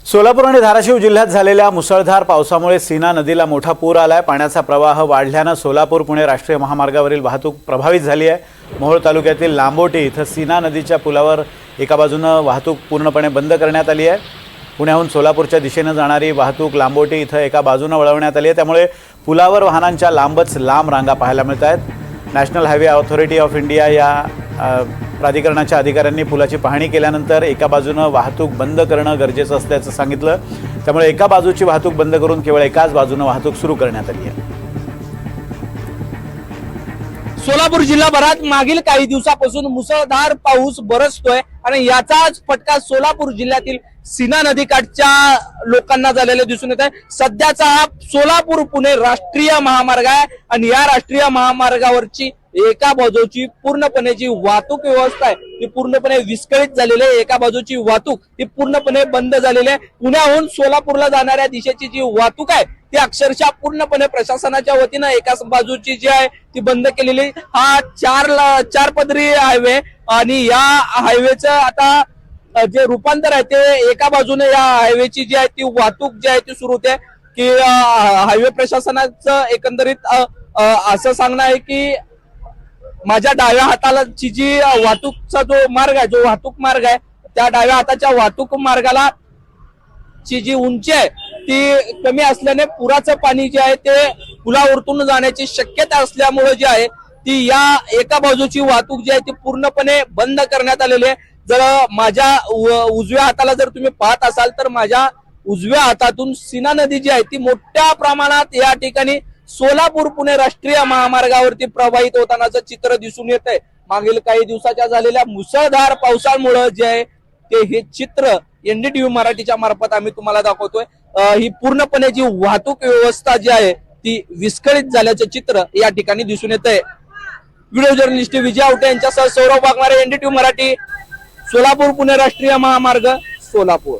सोलापूर आणि धाराशिव जिल्ह्यात झालेल्या मुसळधार पावसामुळे सीना नदीला मोठा पूर आलाय। पाण्याचा प्रवाह वाढल्याने सोलापूर पुणे राष्ट्रीय महामार्गावरील वाहतूक प्रभावित झाली आहे। मोहोळ तालुक्यातील लांबोटी इथं सीना नदीच्या पुलावर एका बाजूने वाहतूक पूर्णपणे बंद करण्यात आली आहे। पुण्याहून सोलापूरच्या दिशेने जाणारी वाहतूक लांबोटी इथं एका बाजूने वळवण्यात आली आहे। त्यामुळे पुलावर वाहनांच्या लांबच लांब रांगा पाहायला मिळत आहेत। National highway authority of India या प्राधिकरणाच्या अधिकाऱ्यांनी पुलाची पाहणी केल्यानंतर एका बाजूने वाहतूक बंद करणं गरजेचं असल्याचं सांगितलं। त्यामुळे एका बाजूची वाहतूक बंद करून केवळ एकाच बाजूने वाहतूक सुरू करण्यात आली आहे। सोलापूर जिल्हाभरात मागील काही दिवसापासून मुसळधार पाऊस बरसतोय आणि याचाच फटका सोलापूर जिल्ह्यातील सीना नदीकाठच्या लोकांना झालेला दिसून येत आहे। सध्याचा हा सोलापूर पुणे राष्ट्रीय महामार्ग आहे आणि या राष्ट्रीय महामार्गावरची एका बाजूची पूर्णपणे जी वाहतूक व्यवस्था आहे ती पूर्णपणे विस्कळीत झालेली आहे। एका बाजूची वाहतूक ती पूर्णपणे बंद झालेली आहे। पुण्याहून सोलापूरला जाणाऱ्या दिशेची जी वाहतूक आहे ती अक्षरशः पूर्णपणे प्रशासनाच्या वतीनं एका बाजूची जी आहे ती बंद केलेली। हा चार पदरी हायवे आणि या हायवेचं आता जे रूपांतर आहे ते एका बाजूने या हायवेची जी आहे ती वाहतूक जी आहे ती सुरू होते की हायवे प्रशासनाचं एकंदरीत असं सांगणं आहे की माझ्या डाव्या हाताला ची जी वाहतूकचा जो मार्ग आहे जो वाहतूक मार्ग आहे त्या डाव्या हाताच्या वाहतूक मार्गाला ची जी उंची आहे ती कमी असल्याने पुराचं पाणी जे आहे ते पुलावरतून जाण्याची शक्यता असल्यामुळे जी आहे ती या एका बाजूची वाहतूक जी आहे ती पूर्णपणे बंद करण्यात आलेली आहे। जर माझ्या उजव्या हाताला जर तुम्ही पाहत असाल तर माझ्या उजव्या हातातून सीना नदी जी आहे ती मोठ्या प्रमाणात या ठिकाणी सोलापूर पुणे राष्ट्रीय महामार्गावरती प्रवाहित होतानाचं चित्र दिसून येत आहे। मागील काही दिवसाच्या झालेल्या मुसळधार पावसामुळे जे आहे ते हे चित्र एनडीटीव्ही मराठीच्या मार्फत आम्ही तुम्हाला दाखवतोय। ही पूर्णपणे जी वाहतूक व्यवस्था जी आहे ती विस्कळीत झाल्याचं चित्र या ठिकाणी दिसून येत आहे। व्हिडिओ जर्नलिस्ट विजय आवटे यांच्यासह सौरभ वाघमारे, एनडीटीव्ही मराठी, सोलापूर पुणे राष्ट्रीय महामार्ग, सोलापूर।